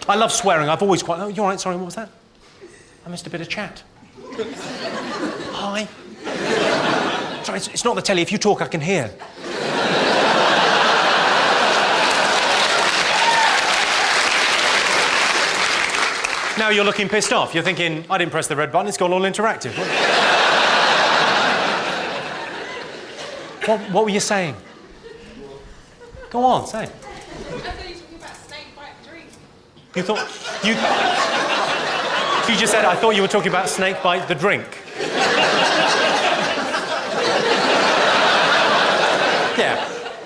I love swearing. I've always quite... Oh, you're all right, sorry, what was that? I missed a bit of chat. Hi. Sorry, it's not the telly. If you talk, I can hear. Now you're looking pissed off. You're thinking, I didn't press the red button, it's gone all interactive. What were you saying? Go on, say it. I thought you were talking about snake bite drink. You thought... You just said, I thought you were talking about snake bite the drink. Yeah.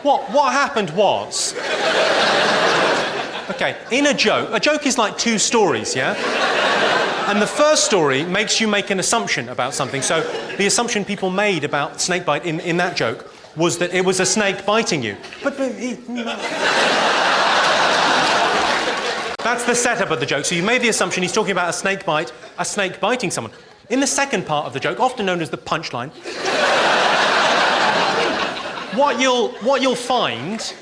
What happened was... Okay, in a joke is like two stories, yeah? And the first story makes you make an assumption about something. So the assumption people made about snakebite in that joke was that it was a snake biting you. But that's the setup of the joke. So you made the assumption he's talking about a snake biting someone. In the second part of the joke, often known as the punchline, what you'll find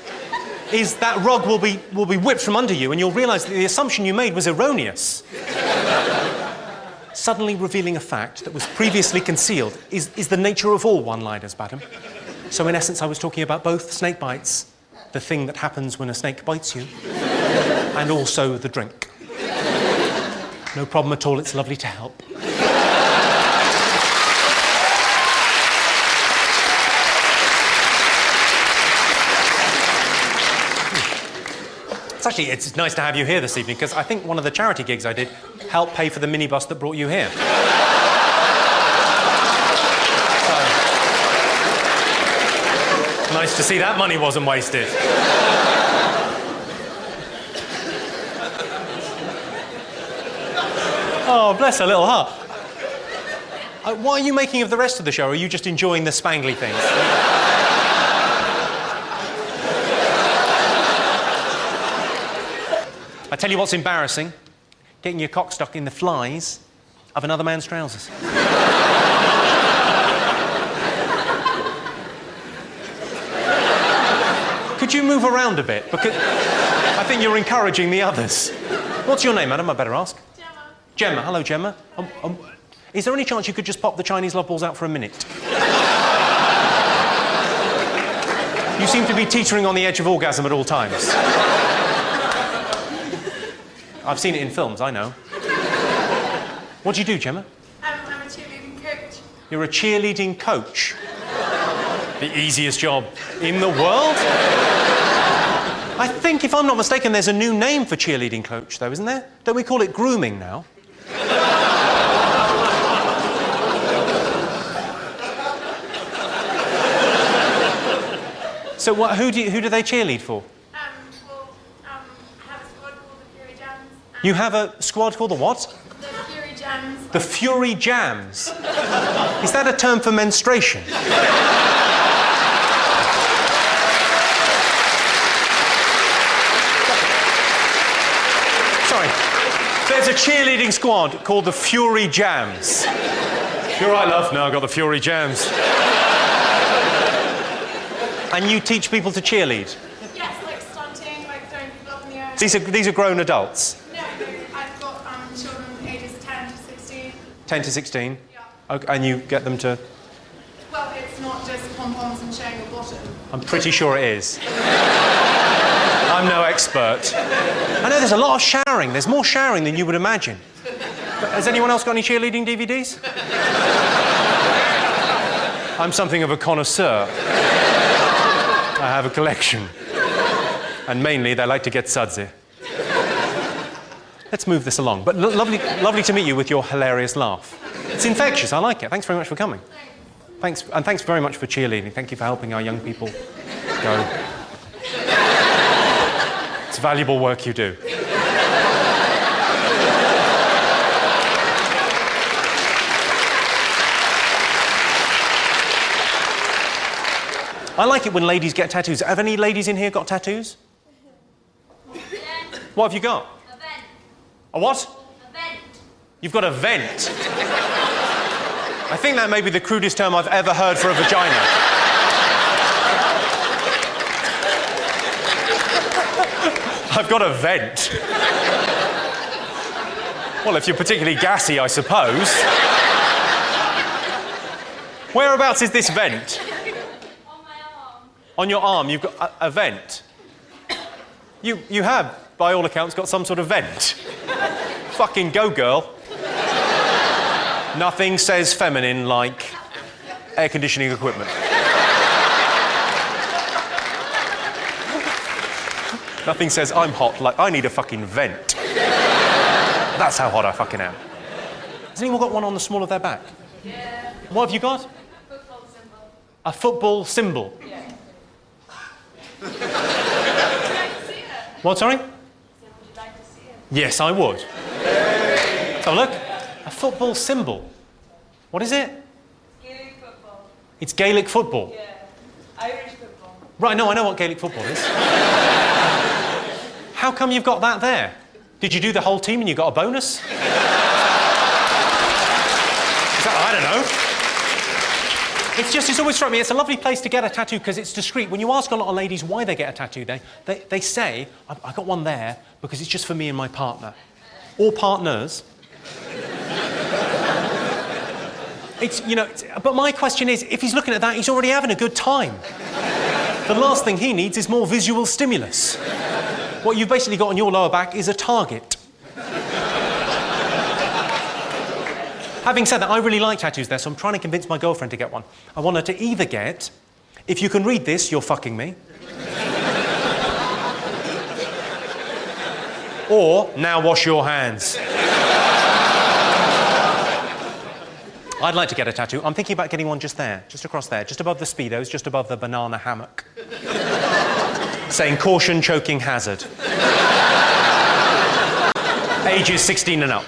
is that rug will be whipped from under you, and you'll realise that the assumption you made was erroneous. Suddenly revealing a fact that was previously concealed is the nature of all one-liners, madam. So in essence, I was talking about both snake bites, the thing that happens when a snake bites you, and also the drink. No problem at all, it's lovely to help. It's nice to have you here this evening, because I think one of the charity gigs I did helped pay for the minibus that brought you here. So, nice to see that money wasn't wasted. Oh, bless her little heart. What are you making of the rest of the show? Or are you just enjoying the spangly things? I tell you what's embarrassing, getting your cock stuck in the flies of another man's trousers. Could you move around a bit? Because I think you're encouraging the others. What's your name, madam? I better ask. Gemma. Gemma. Hello, Gemma. Is there any chance you could just pop the Chinese love balls out for a minute? You seem to be teetering on the edge of orgasm at all times. I've seen it in films, I know. What do you do, Gemma? I'm a cheerleading coach. You're a cheerleading coach? The easiest job in the world? I think, if I'm not mistaken, there's a new name for cheerleading coach, though, isn't there? Don't we call it grooming now? So who do they cheerlead for? You have a squad called the what? The Fury Jams. The Fury Jams? Is that a term for menstruation? Sorry. There's a cheerleading squad called the Fury Jams. You're right, love. No, I've got the Fury Jams. And you teach people to cheerlead? Yes, like stunting, like throwing people up in the air. These are grown adults? I've got children ages 10 to 16. 10 to 16? Yeah. Okay, and you get them to... Well, it's not just pom-poms and showing your bottom. I'm pretty sure it is. I'm no expert. I know there's a lot of showering. There's more showering than you would imagine. But has anyone else got any cheerleading DVDs? I'm something of a connoisseur. I have a collection. And mainly, they like to get sudsy. Let's move this along. But lovely to meet you with your hilarious laugh. It's infectious. I like it. Thanks very much for coming. Thanks. And thanks very much for cheerleading. Thank you for helping our young people go. It's valuable work you do. I like it when ladies get tattoos. Have any ladies in here got tattoos? Yeah. What have you got? A vent. A what? A vent. You've got a vent. I think that may be the crudest term I've ever heard for a vagina. I've got a vent. Well, if you're particularly gassy, I suppose. Whereabouts is this vent? On my arm. On your arm, you've got a vent. You have, by all accounts, got some sort of vent. Fucking go, girl. Nothing says feminine like air conditioning equipment. Nothing says I'm hot like I need a fucking vent. That's how hot I fucking am. Has anyone got one on the small of their back? Yeah. What have you got? A football symbol. A football symbol. Yeah. Would you like to see it? What, sorry? Would you like to see it? Yes, I would. Let's have a look. A football symbol. What is it? Gaelic football. It's Gaelic football. Yeah. Irish football. Right, no, I know what Gaelic football is. How come you've got that there? Did you do the whole team and you got a bonus? I don't know. It's always struck me, it's a lovely place to get a tattoo because it's discreet. When you ask a lot of ladies why they get a tattoo, they say, I got one there because it's just for me and my partner. Or partners. But my question is, if he's looking at that, he's already having a good time. The last thing he needs is more visual stimulus. What you've basically got on your lower back is a target. Having said that, I really like tattoos there, so I'm trying to convince my girlfriend to get one. I want her to either get, if you can read this, you're fucking me. Or, now wash your hands. I'd like to get a tattoo. I'm thinking about getting one just there, just across there, just above the Speedos, just above the banana hammock. Saying caution, choking, hazard. Ages 16 and up.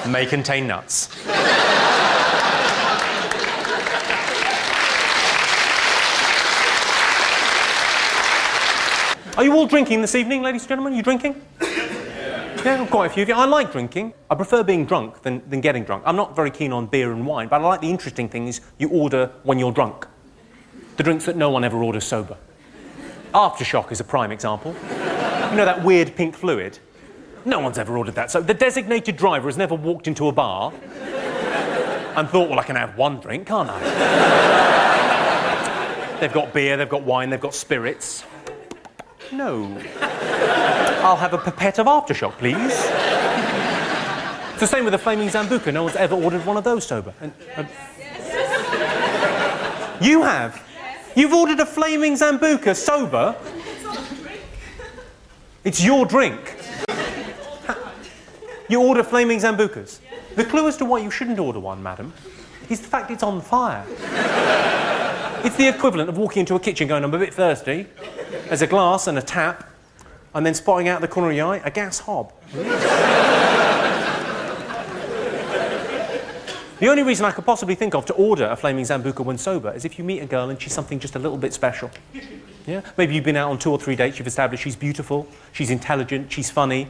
May contain nuts. Are you all drinking this evening, ladies and gentlemen? You drinking? Yeah, quite a few of you. I like drinking. I prefer being drunk than getting drunk. I'm not very keen on beer and wine, but I like the interesting thing is you order when you're drunk. The drinks that no one ever orders sober. Aftershock is a prime example. You know that weird pink fluid? No one's ever ordered that. So the designated driver has never walked into a bar and thought, well, I can have one drink, can't I? They've got beer, they've got wine, they've got spirits. No. I'll have a pipette of Aftershock, please. It's the same with the Flaming Zambuca. No one's ever ordered one of those sober. You have? Yes. You've ordered a Flaming Zambuca sober? It's not a drink. It's your drink? You order Flaming Zambucas? Yeah. The clue as to why you shouldn't order one, madam, is the fact it's on fire. It's the equivalent of walking into a kitchen going, I'm a bit thirsty. There's a glass and a tap, and then spotting out the corner of your eye, a gas hob. The only reason I could possibly think of to order a Flaming Zambuca when sober is if you meet a girl and she's something just a little bit special. Yeah? Maybe you've been out on 2 or 3 dates, you've established she's beautiful, she's intelligent, she's funny.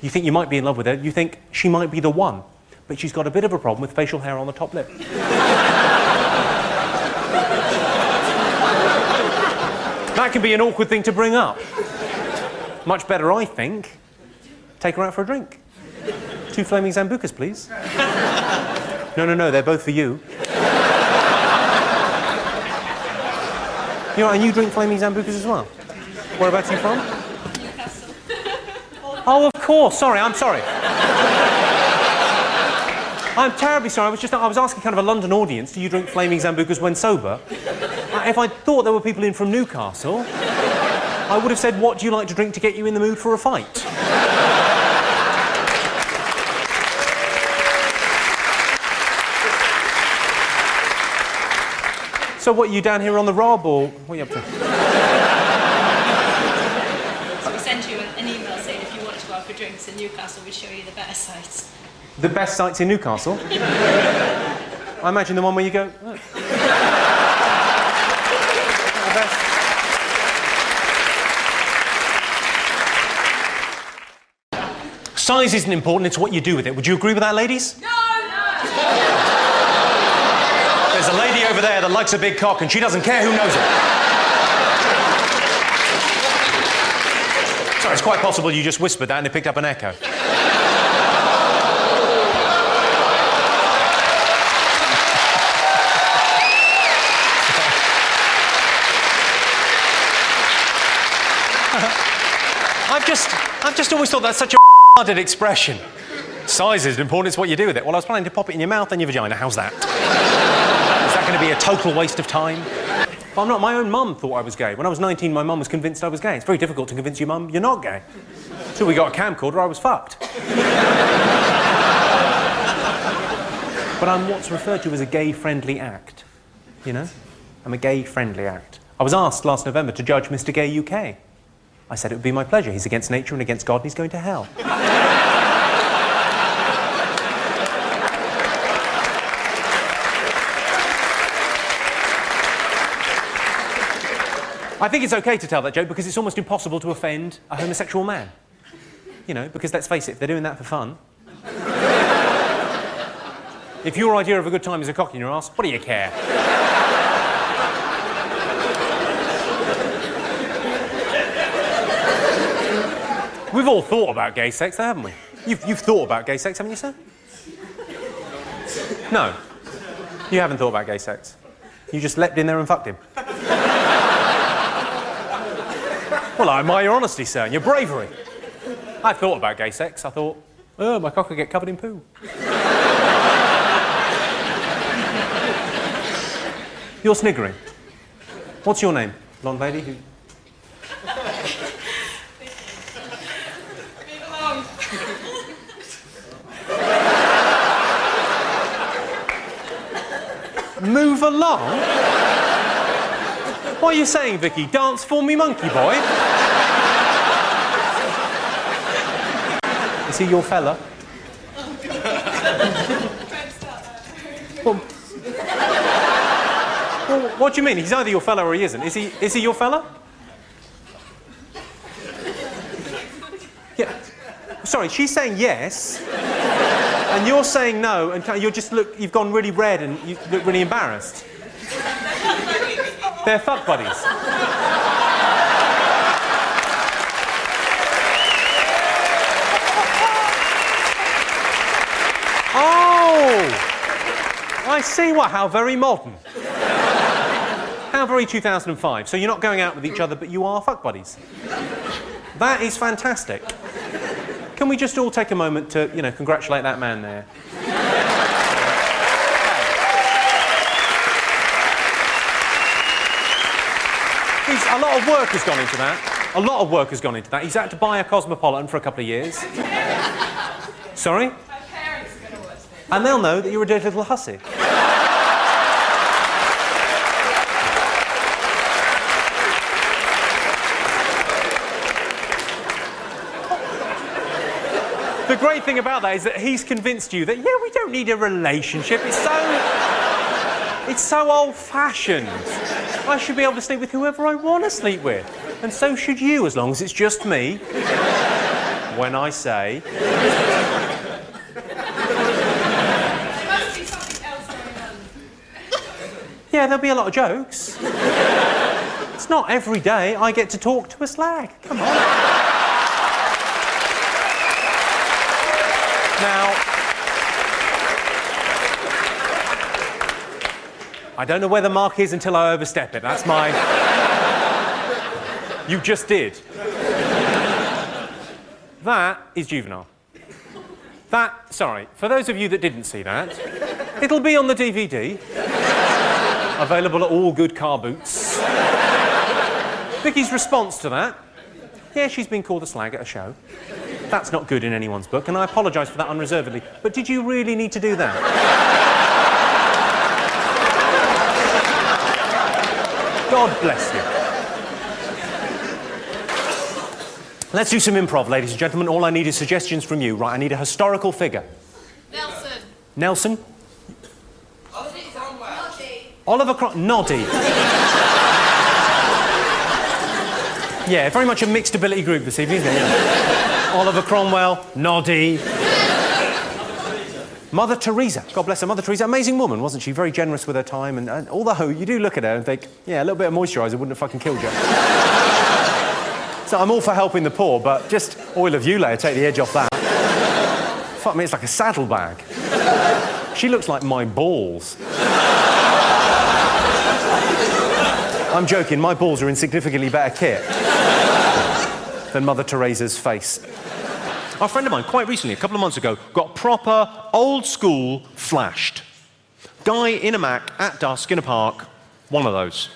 You think you might be in love with her, you think she might be the one, but she's got a bit of a problem with facial hair on the top lip. That can be an awkward thing to bring up. Much better, I think, take her out for a drink. 2 Flaming Zambucas, please. No, they're both for you. And you drink Flaming Zambucas as well? Whereabouts are you from? Newcastle. Oh, of course, sorry, I'm sorry. I'm terribly sorry, I was asking kind of a London audience, do you drink Flaming Zambucas when sober? If I thought there were people in from Newcastle, I would have said, what do you like to drink to get you in the mood for a fight? So what, you down here on the Rob, or what are you up to? So we sent you an email saying if you wanted to go out for drinks in Newcastle, we'd show you the better sites. The best sites in Newcastle? I imagine the one where you go... Oh. Size isn't important, it's what you do with it. Would you agree with that, ladies? No! There's a lady over there that likes a big cock and she doesn't care who knows it. Sorry, it's quite possible you just whispered that and it picked up an echo. I've just always thought that's such a ***ed expression. Size isn't important, it's what you do with it. Well, I was planning to pop it in your mouth and your vagina. How's that? Is that going to be a total waste of time? But I'm not. My own mum thought I was gay. When I was 19, my mum was convinced I was gay. It's very difficult to convince your mum you're not gay. Until we got a camcorder, I was fucked. But I'm what's referred to as a gay-friendly act. You know? I'm a gay-friendly act. I was asked last November to judge Mr. Gay UK. I said it would be my pleasure. He's against nature and against God and he's going to hell. I think it's okay to tell that joke because it's almost impossible to offend a homosexual man. You know, because let's face it, if they're doing that for fun. If your idea of a good time is a cock in your ass, what do you care? We've all thought about gay sex, though, haven't we? You've thought about gay sex, haven't you, sir? No. You haven't thought about gay sex. You just leapt in there and fucked him. Well, I admire your honesty, sir, and your bravery. I thought about gay sex. I thought, oh, my cock could get covered in poo. You're sniggering. What's your name, blonde lady? Who... Move along? What are you saying, Vicky? Dance for me, monkey boy? Is he your fella? Well, what do you mean? He's either your fella or he isn't. Is he your fella? Yeah. Sorry, she's saying yes. And you're saying no, and you're just you've gone really red and you look really embarrassed. They're fuck buddies. Oh! I see how very modern. How very 2005. So you're not going out with each other, but you are fuck buddies. That is fantastic. Can we just all take a moment to, congratulate that man there? A lot of work has gone into that. A lot of work has gone into that. He's had to buy a Cosmopolitan for a couple of years. Sorry? My parents are going to watch this. And they'll know that you're a dirty little hussy. The great thing about that is that he's convinced you that, we don't need a relationship. It's so old-fashioned. I should be able to sleep with whoever I want to sleep with. And so should you, as long as it's just me. When I say... There must be something else going on. Yeah, there'll be a lot of jokes. It's not every day I get to talk to a slag. Come on. Now... I don't know where the mark is until I overstep it. That's my... You just did. That is juvenile. Sorry, for those of you that didn't see that, it'll be on the DVD. Available at all good car boots. Vicky's response to that, she's been called a slag at a show. That's not good in anyone's book, and I apologise for that unreservedly. But did you really need to do that? God bless you. Let's do some improv, ladies and gentlemen. All I need is suggestions from you. Right, I need a historical figure. Nelson. Nelson? Oliver Cromwell. Oliver Noddy. Yeah, very much a mixed ability group this evening, isn't it? Yeah. Oliver Cromwell, Noddy. Mother Teresa. God bless her. Mother Teresa, amazing woman, wasn't she? Very generous with her time. And although you do look at her and think, a little bit of moisturiser wouldn't have fucking killed you. So I'm all for helping the poor, but just oil of layer, take the edge off that. Fuck me, it's like a saddlebag. She looks like my balls. I'm joking, my balls are in significantly better kit than Mother Teresa's face. A friend of mine, quite recently, a couple of months ago, got proper, old-school flashed. Guy in a Mac, at dusk, in a park, one of those.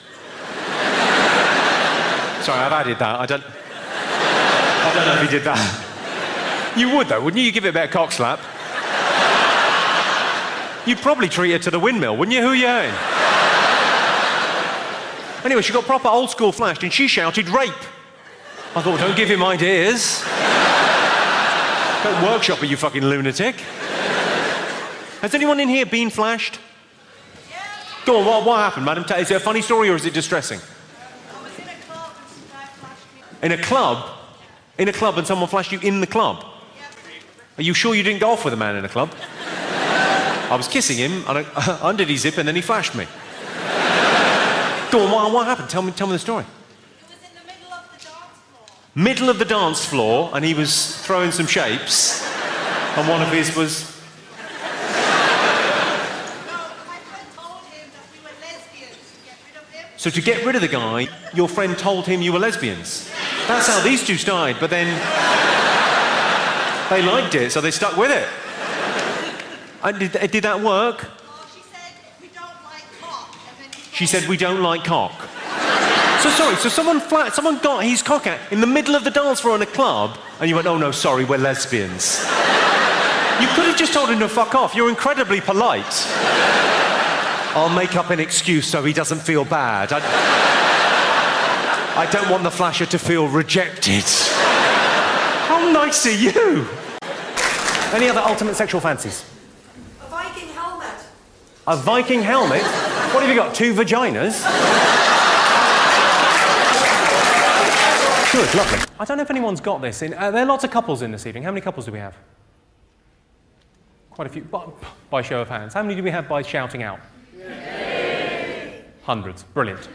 Sorry, I've added that. I don't know if he did that. You would, though, wouldn't you? You'd give it a bit of cock slap. You'd probably treat her to the windmill, wouldn't you? Who are you in? Anyway, she got proper old school flashed and she shouted rape. I thought, don't give him ideas. Don't workshop it, you fucking lunatic. Has anyone in here been flashed? Yeah. Go on, what happened, madam? Is it a funny story or is it distressing? I was in a club and some guy flashed me. In a club? In a club and someone flashed you in the club? Yeah. Are you sure you didn't go off with a man in a club? I was kissing him, and I undid his zip, and then he flashed me. Go on, what happened? Tell me the story. It was in the middle of the dance floor. Middle of the dance floor, and he was throwing some shapes, and one of his was... No, my friend told him that we were lesbians to get rid of him. So to get rid of the guy, your friend told him you were lesbians. That's how these two started, but then... they liked it, so they stuck with it. And did that work? Oh, she said, we don't like cock. And then he She said, we don't like cock. So someone got his cock out in the middle of the dance floor in a club, and you went, oh no, sorry, we're lesbians. You could have just told him to fuck off. You're incredibly polite. I'll make up an excuse so he doesn't feel bad. I don't want the flasher to feel rejected. How nice are you? Any other ultimate sexual fancies? A Viking helmet. A Viking helmet? What have you got, 2 vaginas? Good, lovely. I don't know if anyone's got this. There are lots of couples in this evening. How many couples do we have? Quite a few. By show of hands. How many do we have by shouting out? Hundreds. Brilliant.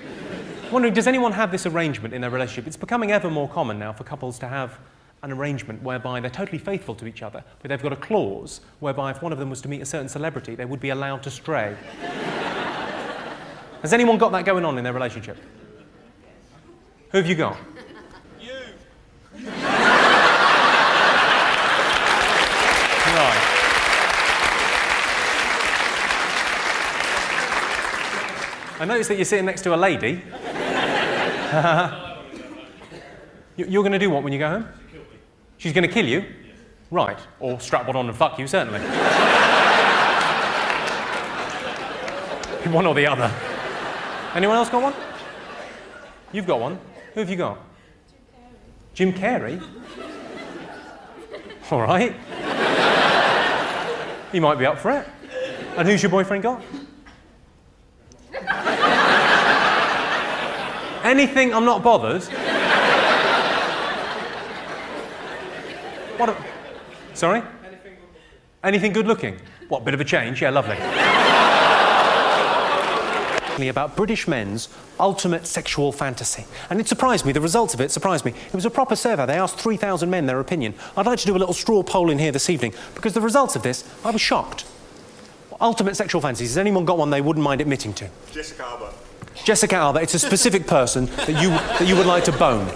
Wondering, does anyone have this arrangement in their relationship? It's becoming ever more common now for couples to have an arrangement whereby they're totally faithful to each other, but they've got a clause whereby if one of them was to meet a certain celebrity, they would be allowed to stray. Has anyone got that going on in their relationship? Who have you got? You. Right. I notice that you're sitting next to a lady. You're going to do what when you go home? She's going to kill you? Right. Or strap one on and fuck you, certainly. One or the other. Anyone else got one? You've got one. Who have you got? Jim Carrey. All right. He might be up for it. And who's your boyfriend got? Anything, I'm not bothered. What? Sorry? Anything good looking. What, bit of a change? Yeah, lovely. About British men's ultimate sexual fantasy. And it surprised me, the results of it surprised me. It was a proper survey. They asked 3,000 men their opinion. I'd like to do a little straw poll in here this evening, because the results of this, I was shocked. Ultimate sexual fantasies. Has anyone got one they wouldn't mind admitting to? Jessica Alba. Jessica Alba, it's a specific person that you would like to bone.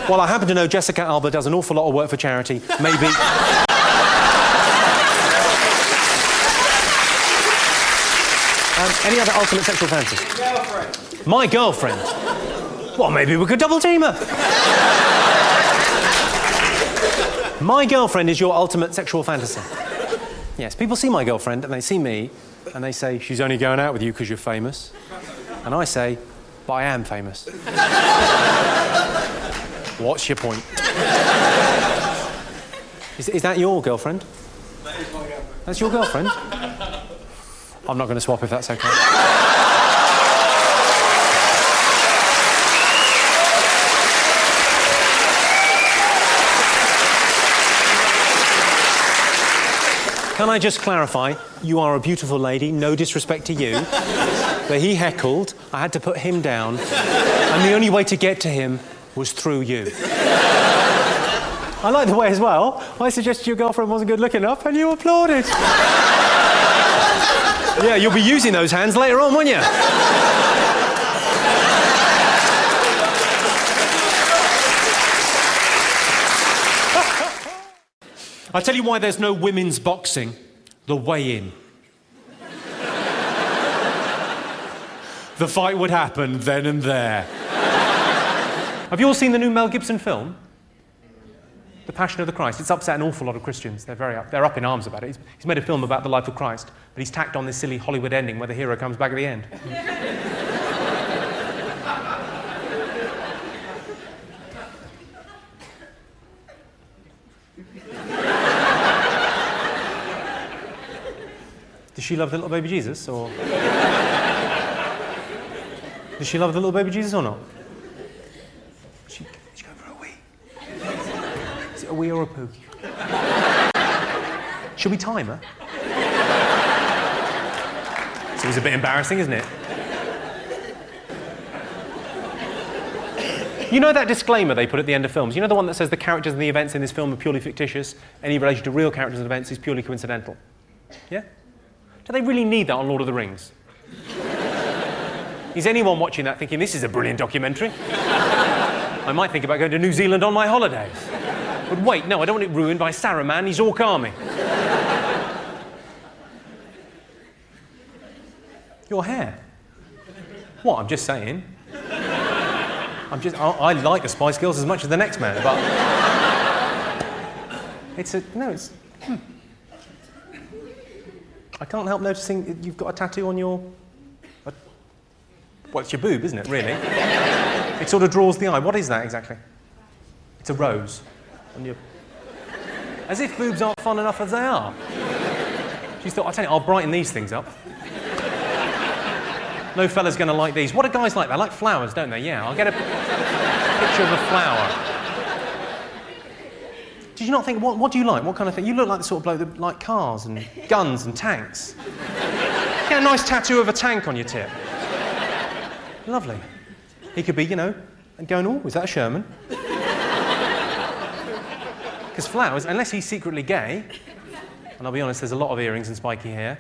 Well, I happen to know Jessica Alba does an awful lot of work for charity. Maybe... any other ultimate sexual fantasies? Girlfriend. My girlfriend? Well, maybe we could double team her. My girlfriend is your ultimate sexual fantasy. Yes, people see my girlfriend and they see me and they say, she's only going out with you because you're famous. And I say, but I am famous. What's your point? Is that your girlfriend? That is my girlfriend. That's your girlfriend? I'm not going to swap if that's okay. Can I just clarify, you are a beautiful lady, no disrespect to you, but he heckled, I had to put him down, and the only way to get to him was through you. I like the way as well, I suggested your girlfriend wasn't good looking enough and you applauded. Yeah, you'll be using those hands later on, won't you? I tell you why there's no women's boxing. The weigh-in. The fight would happen then and there. Have you all seen the new Mel Gibson film? The Passion of the Christ. It's upset an awful lot of Christians. They're up in arms about it. He's made a film about the life of Christ, but he's tacked on this silly Hollywood ending where the hero comes back at the end. Does she love the little baby Jesus, or... Does she love the little baby Jesus or not? She's going for a wee. Is it a wee or a poo? Should we time her? It's always a bit embarrassing, isn't it? You know that disclaimer they put at the end of films? You know the one that says the characters and the events in this film are purely fictitious, any relation to real characters and events is purely coincidental? Yeah? Do they really need that on Lord of the Rings? Is anyone watching that thinking, this is a brilliant documentary? I might think about going to New Zealand on my holidays. But wait, no, I don't want it ruined by Saruman, he's Orc Army. Your hair? What, I'm just saying. I like the Spice Girls as much as the next man, but... I can't help noticing you've got a tattoo on your... Well, it's your boob, isn't it, really? It sort of draws the eye. What is that, exactly? It's a rose. On your... As if boobs aren't fun enough as they are. She's thought, I'll tell you, I'll brighten these things up. No fella's going to like these. What do guys like? They like flowers, don't they? Yeah, I'll get a picture of a flower. Did you not think, what do you like? What kind of thing? You look like the sort of bloke that like cars and guns and tanks. Get a nice tattoo of a tank on your tip. Lovely. He could be, you know, and going, oh, is that a Sherman? Because flowers, unless he's secretly gay, and I'll be honest, there's a lot of earrings and spiky hair.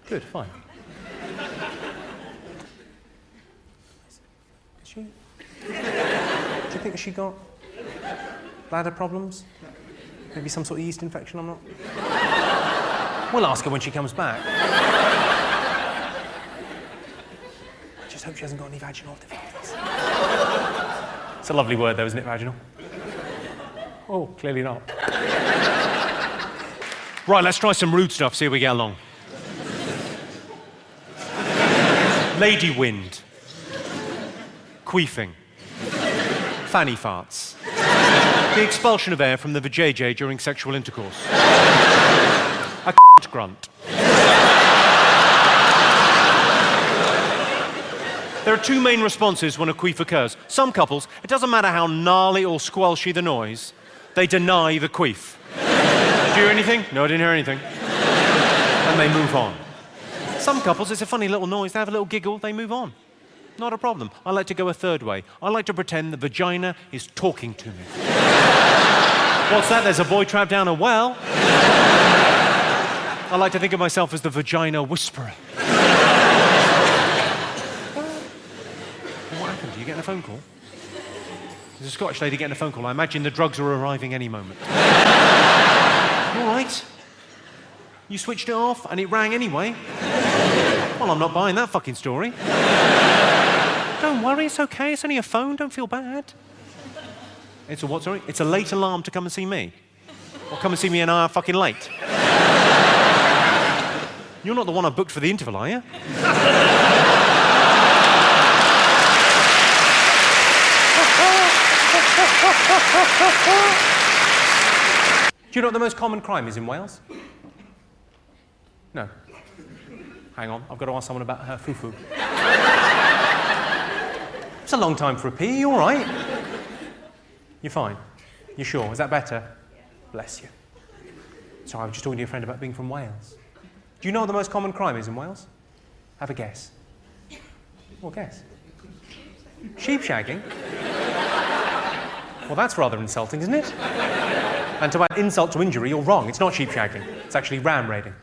Good, fine. Is she? Do you think she got bladder problems? Maybe some sort of yeast infection, I'm not... We'll ask her when she comes back. I just hope she hasn't got any vaginal difficulties. It's a lovely word though, isn't it, vaginal? Oh, clearly not. Right, let's try some rude stuff, see how we get along. Lady wind. Queefing. Fanny farts. The expulsion of air from the vajayjay during sexual intercourse. A grunt. There are two main responses when a queef occurs. Some couples, it doesn't matter how gnarly or squelchy the noise, they deny the queef. Did you hear anything? No, I didn't hear anything. And they move on. Some couples, it's a funny little noise, they have a little giggle, they move on. Not a problem. I like to go a third way. I like to pretend the vagina is talking to me. What's that? There's a boy trapped down a well. I like to think of myself as the vagina whisperer. What happened? Are you getting a phone call? There's a Scottish lady getting a phone call. I imagine the drugs are arriving any moment. All right. You switched it off and it rang anyway. Well, I'm not buying that fucking story. Don't worry, it's okay. It's only a phone. Don't feel bad. It's a what, sorry? It's a late alarm to come and see me. Or come and see me an hour fucking late. You're not the one I booked for the interval, are you? Do you know what the most common crime is in Wales? No. Hang on, I've got to ask someone about her fufu. It's a long time for a pee, you all right? You're fine? You sure? Is that better? Bless you. Sorry, I was just talking to your friend about being from Wales. Do you know what the most common crime is in Wales? Have a guess. What guess? Sheep shagging? Well, that's rather insulting, isn't it? And to add insult to injury, you're wrong. It's not sheep shagging. It's actually ram raiding.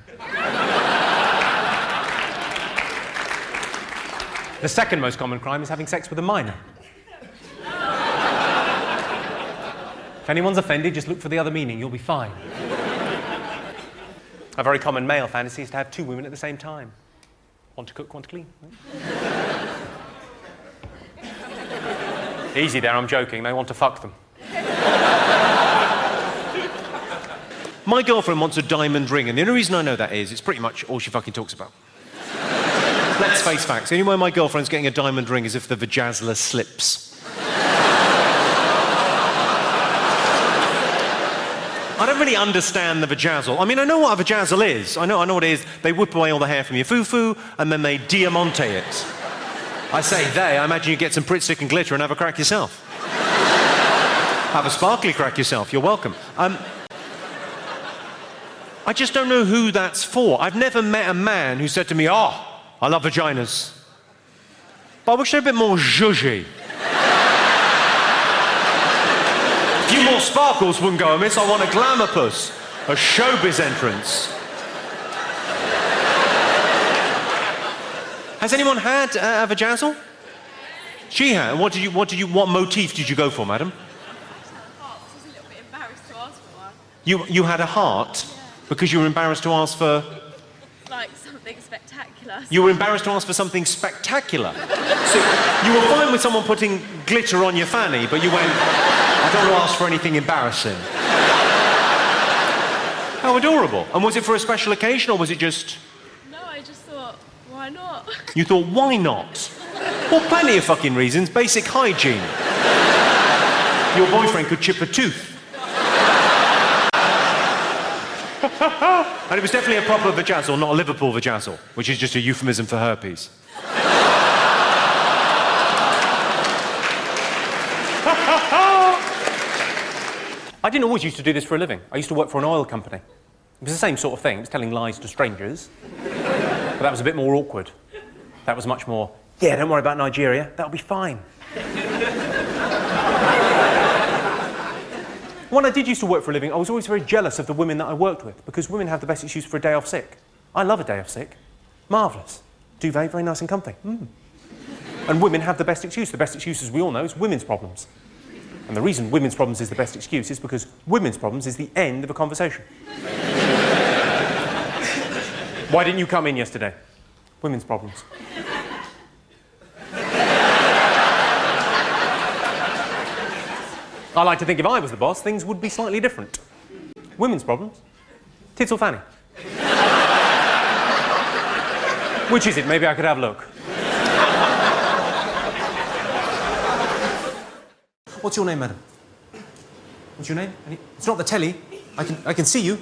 The second most common crime is having sex with a minor. If anyone's offended, just look for the other meaning. You'll be fine. A very common male fantasy is to have two women at the same time. One to cook, one to clean. Easy there, I'm joking. They want to fuck them. My girlfriend wants a diamond ring, and the only reason I know that is it's pretty much all she fucking talks about. Let's face facts. The only way my girlfriend's getting a diamond ring is if the vajazzler slips. I don't really understand the vajazzle. I mean, I know what a vajazzle is. I know what it is. They whip away all the hair from your foo-foo, and then they diamante it. I say they, I imagine you get some Pritt stick and glitter and have a crack yourself. Have a sparkly crack yourself, you're welcome. I just don't know who that's for. I've never met a man who said to me, "Oh, I love vaginas, but I wish they're a bit more zhuzhy. A few more sparkles wouldn't go amiss. I want a glamour puss, a showbiz entrance." Has anyone had a vajazzle? She had. What motif did you go for, madam? I was a little bit embarrassed to ask for one. You had a heart because you were embarrassed to ask for... Like something spectacular. You were embarrassed to ask for something spectacular. So you were fine with someone putting glitter on your fanny, but you went, "I don't want to ask for anything embarrassing." How adorable. And was it for a special occasion, or was it just... No, I just thought, why not? You thought, why not? Well, plenty of fucking reasons. Basic hygiene. Your boyfriend could chip a tooth. And it was definitely a proper vajazzle, not a Liverpool vajazzle, which is just a euphemism for herpes. I didn't always used to do this for a living. I used to work for an oil company. It was the same sort of thing. It was telling lies to strangers. But that was a bit more awkward. That was much more, "Yeah, don't worry about Nigeria. That'll be fine." When I did used to work for a living, I was always very jealous of the women that I worked with, because women have the best excuse for a day off sick. I love a day off sick. Marvellous. Duvet, very nice and comfy. And women have the best excuse. The best excuse, as we all know, is women's problems. And the reason women's problems is the best excuse is because women's problems is the end of a conversation. Why didn't you come in yesterday? Women's problems. I like to think if I was the boss, things would be slightly different. Women's problems? Tits or fanny? Which is it? Maybe I could have a look. What's your name, madam? What's your name? It's not the telly. I can see you.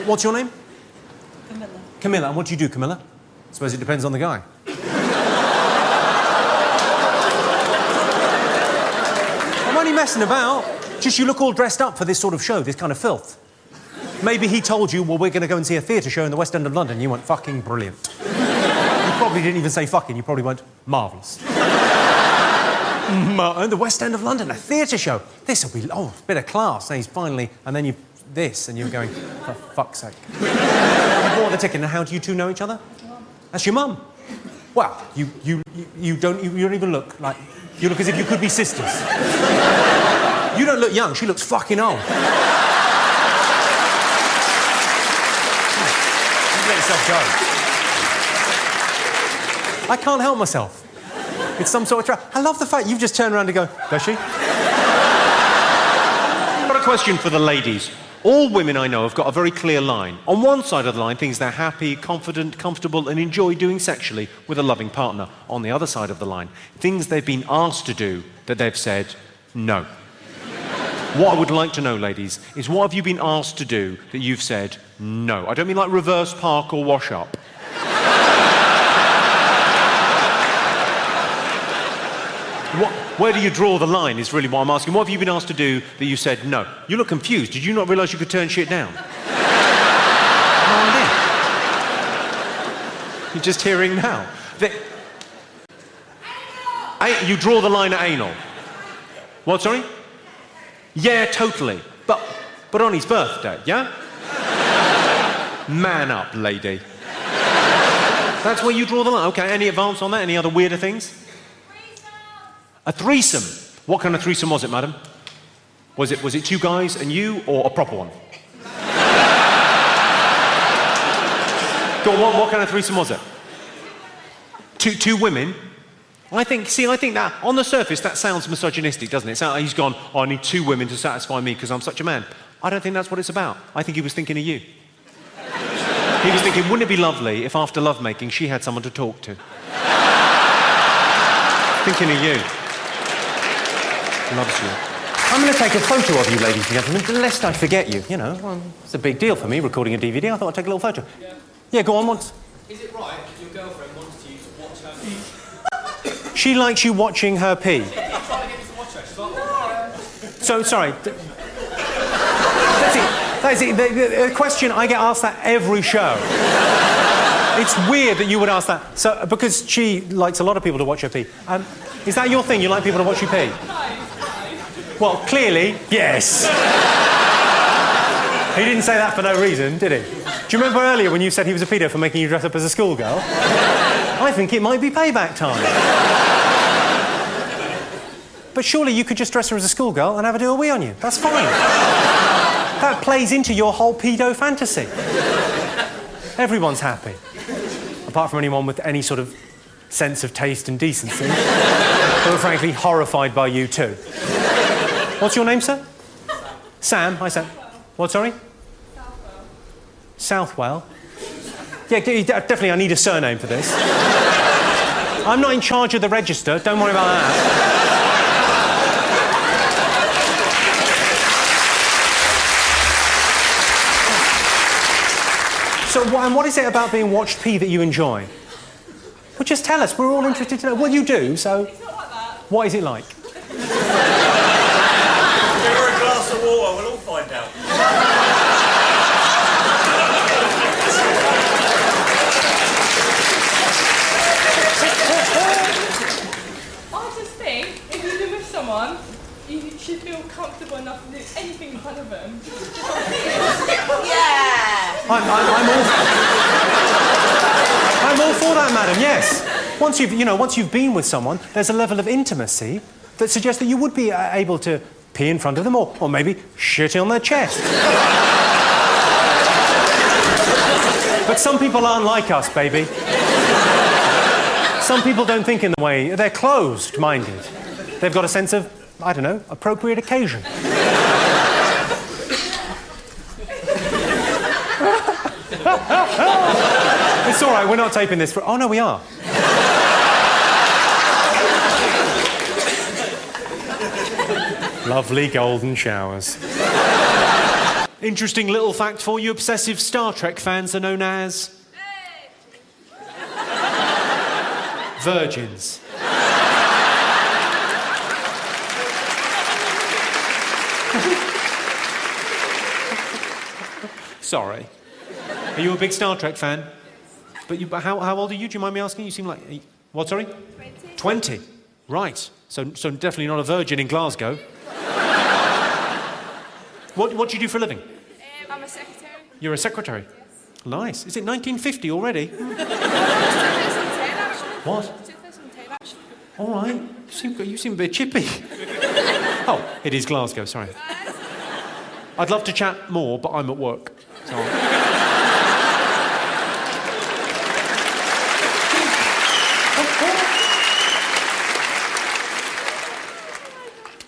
What's your name? Camilla. Camilla. And what do you do, Camilla? I suppose it depends on the guy. I'm only messing about. Just you look all dressed up for this sort of show, this kind of filth. Maybe he told you, "Well, we're going to go and see a theatre show in the West End of London." You went, "Fucking brilliant." You probably didn't even say fucking, you probably went, "Marvellous." The West End of London, a theatre show. This'll be, a bit of class. And he's finally, and then you, this, and you're going, "For fuck's sake." You bought the ticket, and how do you two know each other? Mum. That's your mum. Well, you don't even look like, you look as if you could be sisters. You don't look young, she looks fucking old. Let yourself go. I can't help myself. It's some sort of trap. I love the fact you've just turned around to go, "Does she?" Got a question for the ladies. All women I know have got a very clear line. On one side of the line, things they're happy, confident, comfortable, and enjoy doing sexually with a loving partner. On the other side of the line, things they've been asked to do that they've said no. What I would like to know, ladies, is what have you been asked to do that you've said no? I don't mean like reverse park or wash up. Where do you draw the line is really what I'm asking. What have you been asked to do that you said no? You look confused. Did you not realise you could turn shit down? No idea. You're just hearing now. You draw the line at anal. What, sorry? Yeah, totally. But on his birthday, yeah? Man up, lady. That's where you draw the line. Okay, any advance on that? Any other weirder things? A threesome. What kind of threesome was it, madam? Was it two guys and you, or a proper one? Go on, what kind of threesome was it? Two women? I think that, on the surface, that sounds misogynistic, doesn't it? He's gone, I need two women to satisfy me because I'm such a man. I don't think that's what it's about. I think he was thinking of you. He was thinking, wouldn't it be lovely if after lovemaking she had someone to talk to? Thinking of you. Loves you. I'm going to take a photo of you, ladies and gentlemen, lest I forget you. You know, well, it's a big deal for me, recording a DVD. I thought I'd take a little photo. Yeah, go on, once. Is it right if your girlfriend wants you to watch her pee? She likes you watching her pee. Trying to get me to watch her. She's like, oh. So, sorry. That's it. The question, I get asked that every show. It's weird that you would ask that. So, because she likes a lot of people to watch her pee. Is that your thing? You like people to watch you pee? Well, clearly, yes. He didn't say that for no reason, did he? Do you remember earlier when you said he was a pedo for making you dress up as a schoolgirl? I think it might be payback time. But surely you could just dress her as a schoolgirl and have her do a wee on you. That's fine. That plays into your whole pedo fantasy. Everyone's happy. Apart from anyone with any sort of sense of taste and decency. Who are frankly horrified by you too. What's your name, sir? Sam. Hi, Sam. What, sorry? Southwell. Yeah, definitely I need a surname for this. I'm not in charge of the register, don't worry about that. So, and what is it about being watched pee that you enjoy? Well, just tell us, we're all interested to know. Well, you do, so... It's not like that. What is it like? Give her a glass of water, we'll all find out. I just think if you've been with someone, you should feel comfortable enough to do anything in front of them. I'm all for that, madam, yes. Once you've been with someone, there's a level of intimacy that suggests that you would be able to pee in front of them or maybe shit on their chest. But some people aren't like us, baby. Some people don't think in the way, they're closed-minded. They've got a sense of, I don't know, appropriate occasion. It's all right, we're not taping this for... Oh, no, we are. Lovely golden showers. Interesting little fact for you, obsessive Star Trek fans are known as... virgins. Sorry. Are you a big Star Trek fan? But how old are you? Do you mind me asking? You seem like... What, sorry? 20. 20? Right. So definitely not a virgin in Glasgow. What do you do for a living? I'm a secretary. You're a secretary? Yes. Nice. Is it 1950 already? 2010 actually. What? 2010 actually. All right. You seem a bit chippy. Oh, it is Glasgow, sorry. I'd love to chat more, but I'm at work. So...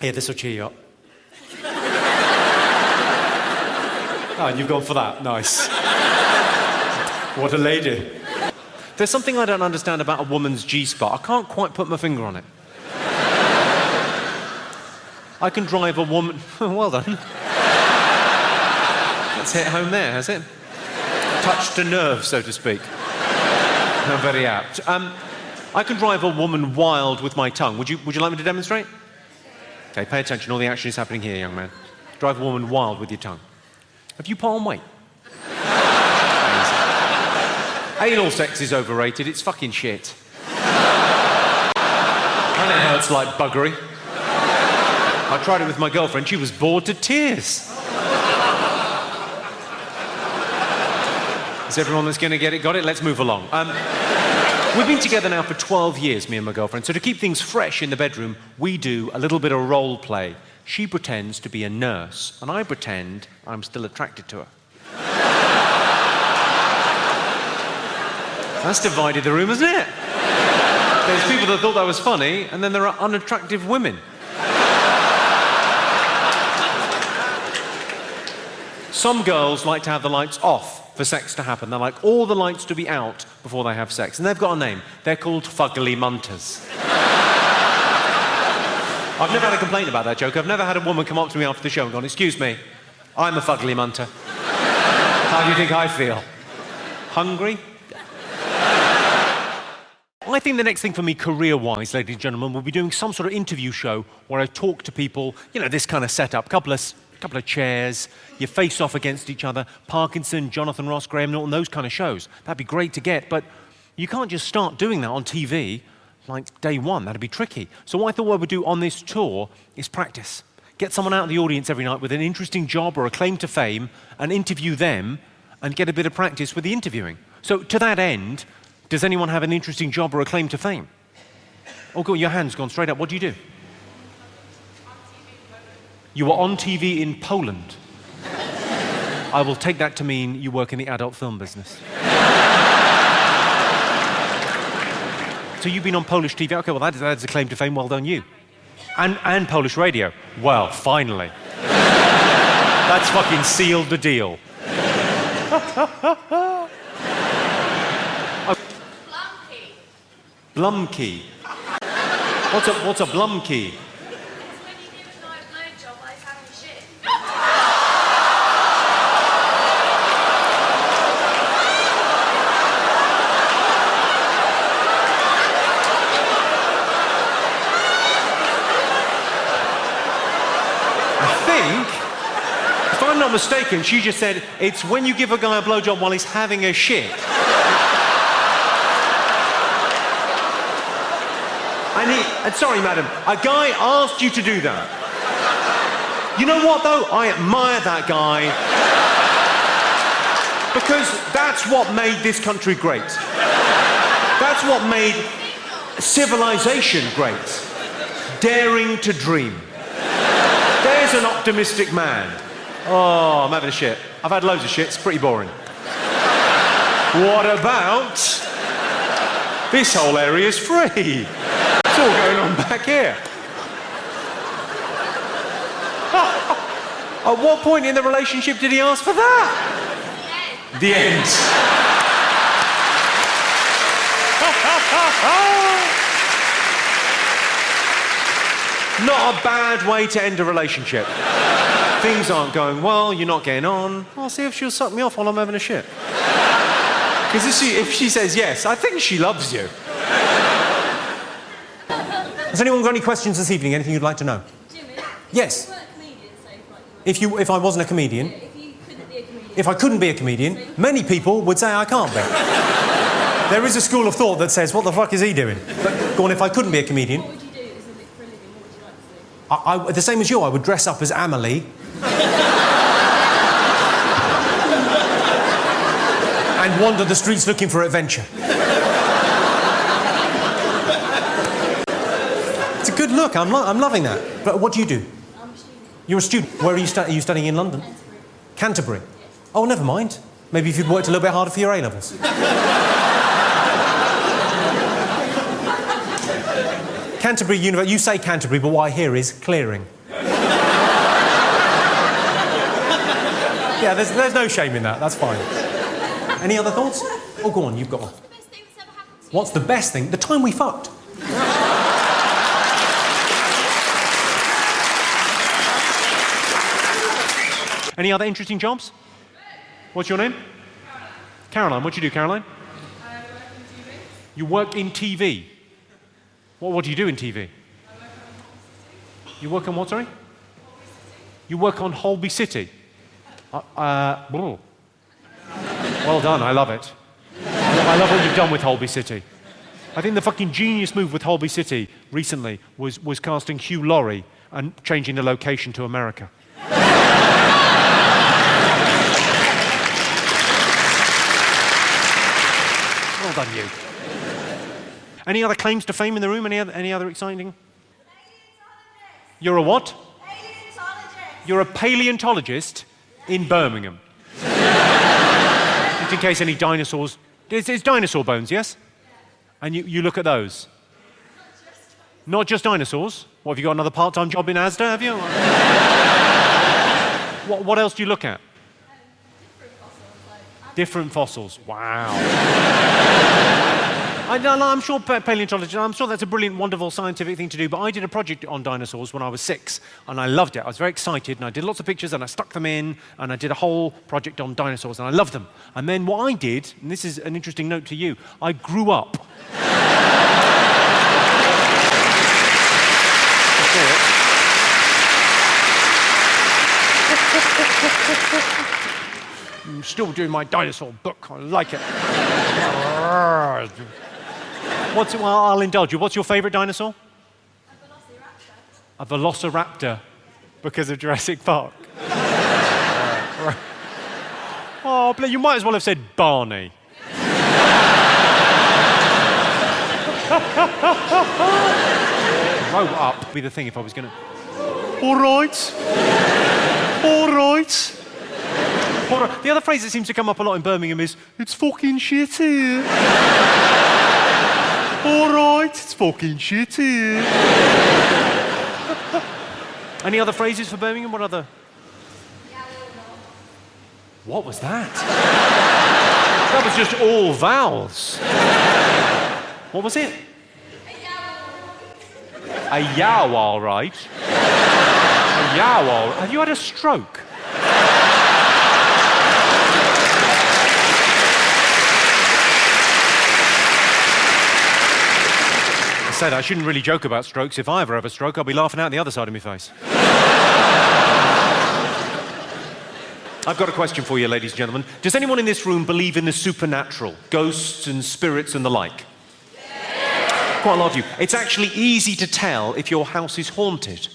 Here, this will cheer you up. Oh, you've gone for that. Nice. What a lady. There's something I don't understand about a woman's G-spot. I can't quite put my finger on it. I can drive a woman... Well done. That's hit home there, has it? Touched a nerve, so to speak. Not very apt. I can drive a woman wild with my tongue. Would you like me to demonstrate? Okay, pay attention. All the action is happening here, young man. Drive a woman wild with your tongue. Have you put on weight? Anal sex is overrated. It's fucking shit. And it hurts like buggery. I tried it with my girlfriend. She was bored to tears. Is everyone that's going to get it got it? Let's move along. We've been together now for 12 years, me and my girlfriend, so to keep things fresh in the bedroom, we do a little bit of role play. She pretends to be a nurse, and I pretend I'm still attracted to her. That's divided the room, isn't it? There's people that thought that was funny, and then there are unattractive women. Some girls like to have the lights off for sex to happen. They like all the lights to be out before they have sex. And they've got a name. They're called fugly munters. I've never had a complaint about that joke. I've never had a woman come up to me after the show and gone, "Excuse me, I'm a fugly munter. How do you think I feel? Hungry?" I think the next thing for me, career-wise, ladies and gentlemen, will be doing some sort of interview show where I talk to people, you know, this kind of setup, couple of chairs, you face off against each other, Parkinson, Jonathan Ross, Graham Norton, those kind of shows. That'd be great to get, but you can't just start doing that on TV like day one. That'd be tricky. So what I thought I would do on this tour is practice. Get someone out of the audience every night with an interesting job or a claim to fame and interview them and get a bit of practice with the interviewing. So to that end, does anyone have an interesting job or a claim to fame? Oh, go on, your hand's gone straight up. What do you do? You were on TV in Poland. I will take that to mean you work in the adult film business. So you've been on Polish TV. Okay, well, that's a claim to fame. Well done, you. And Polish radio. Well, finally. That's fucking sealed the deal. Blumkey. What's a blumkey? If I'm not mistaken, she just said, it's when you give a guy a blowjob while he's having a shit. And sorry, madam, a guy asked you to do that. You know what, though? I admire that guy. Because that's what made this country great. That's what made civilization great. Daring to dream. There's an optimistic man. Oh, I'm having a shit. I've had loads of shit. It's pretty boring. What about this whole area's free? It's all going on back here. At what point in the relationship did he ask for that? The end. Not a bad way to end a relationship. Things aren't going well, you're not getting on. I'll see if she'll suck me off while I'm having a shit. Because if she says yes, I think she loves you. Has anyone got any questions this evening? Anything you'd like to know? Jimmy, Yes. if you weren't a comedian, say, like, If I wasn't a comedian, if you couldn't be a comedian. if I couldn't be a comedian, many people would say I can't be. There is a school of thought that says, what the fuck is he doing? But go on, if I couldn't be a comedian, What would you do for a living? What would you like to do? the same as you, I would dress up as Amelie. And wander the streets looking for adventure. It's a good look, I'm loving that. But what do you do? I'm a student. You're a student. Where are you studying? Are you studying in London? Canterbury. Oh, never mind. Maybe if you'd worked a little bit harder for your A-levels. Canterbury University. You say Canterbury, but what I hear is clearing. Yeah, there's no shame in that. That's fine. Any other thoughts? Oh, go on, you've got one. What's the best thing? The time we fucked. Any other interesting jobs? What's your name? Caroline. What do you do, Caroline? I work in TV. You work in TV. What do you do in TV? I work on Holby City. You work on what, sorry? Holby City. You work on Holby City. Well done, I love it. I love what you've done with Holby City. I think the fucking genius move with Holby City recently was casting Hugh Laurie and changing the location to America. Well done, you. Any other claims to fame in the room? Any other exciting? You're a what? Paleontologist. You're a paleontologist in Birmingham. Just in case any dinosaurs... It's dinosaur bones, yes? And you look at those? Not just dinosaurs? What, have you got another part-time job in Asda, have you? What else do you look at? Different fossils. Wow. I'm sure paleontology, I'm sure that's a brilliant, wonderful scientific thing to do, but I did a project on dinosaurs when I was 6, and I loved it. I was very excited, and I did lots of pictures, and I stuck them in, and I did a whole project on dinosaurs, and I loved them. And then what I did, and this is an interesting note to you, I grew up. I'm still doing my dinosaur book. I like it. I'll indulge you. What's your favourite dinosaur? A velociraptor. A velociraptor, because of Jurassic Park. Oh, you might as well have said Barney. Grow up would be the thing if I was going to... All right. All right. The other phrase that seems to come up a lot in Birmingham is, it's fucking shit here. All right, it's fucking shit here. Any other phrases for Birmingham? What other? What was that? That was just all vowels. What was it? A yow, all right. A yow, all right. Have you had a stroke? I said I shouldn't really joke about strokes. If I ever have a stroke, I'll be laughing out the other side of my face. I've got a question for you, ladies and gentlemen. Does anyone in this room believe in the supernatural? Ghosts and spirits and the like? Yeah. Quite a lot of you. It's actually easy to tell if your house is haunted.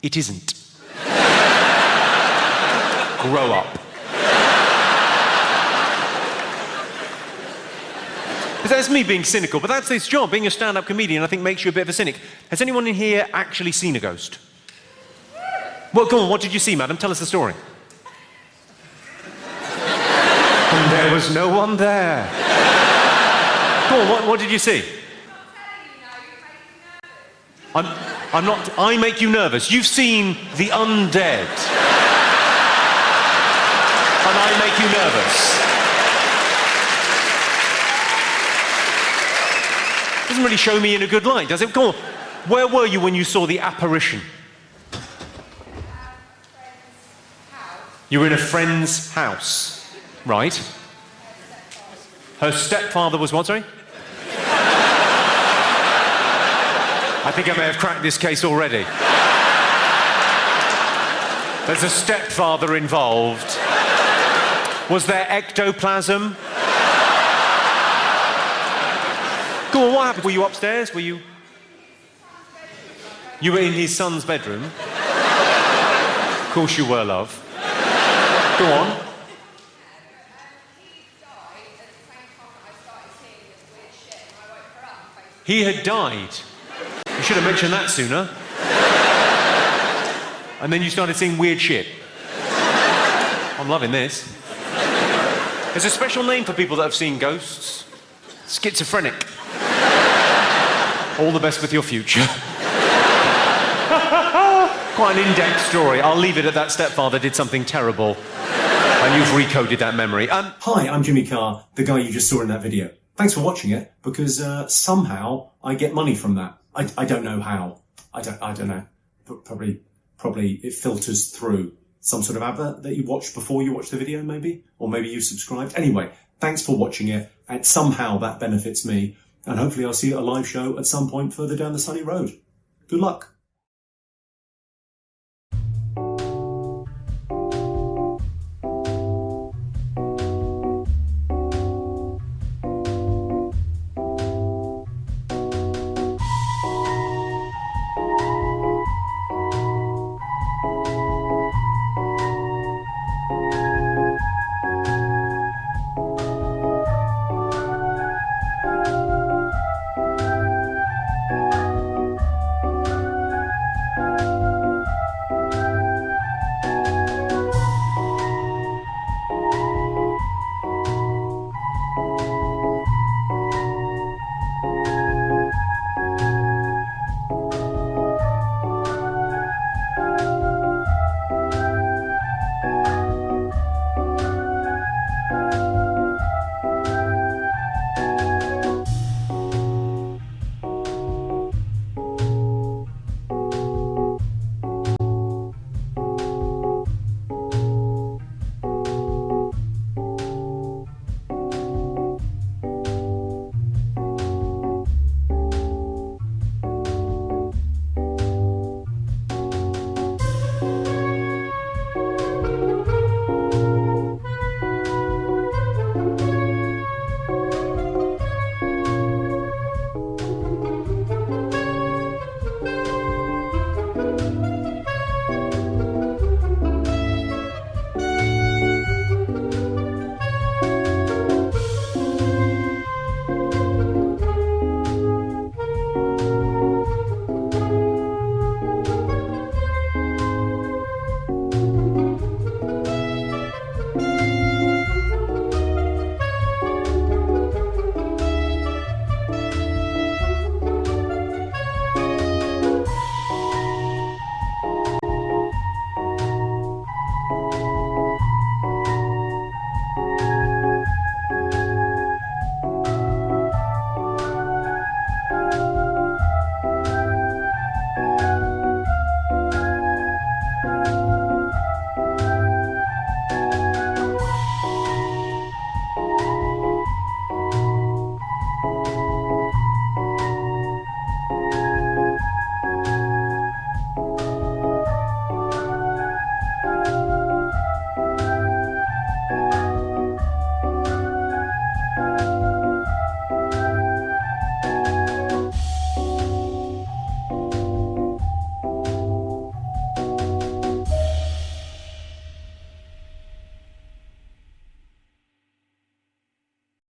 It isn't. Grow up. That's me being cynical, but that's this job. Being a stand-up comedian, I think, makes you a bit of a cynic. Has anyone in here actually seen a ghost? Well, go on, what did you see, madam? Tell us the story. And there was no one there. Go on, what did you see? I'm not... I make you nervous. You've seen the undead. And I make you nervous. Doesn't really show me in a good light, does it? Come on. Where were you when you saw the apparition? You were in a friend's house. Right. Her stepfather was what, sorry? I think I may have cracked this case already. There's a stepfather involved. Was there ectoplasm? Go on, what happened? Were you upstairs? Were you... You were in his son's bedroom? Of course you were, love. Go on. He had died. You should have mentioned that sooner. And then you started seeing weird shit. I'm loving this. There's a special name for people that have seen ghosts. Schizophrenic. All the best with your future. Quite an in-depth story. I'll leave it at that. Stepfather did something terrible. And you've recoded that memory. Hi, I'm Jimmy Carr, the guy you just saw in that video. Thanks for watching it, because somehow I get money from that. I don't know how. I don't know. Probably it filters through some sort of advert that you watched before you watched the video, maybe? Or maybe you subscribed. Anyway, thanks for watching it, and somehow that benefits me. And hopefully I'll see you at a live show at some point further down the sunny road. Good luck.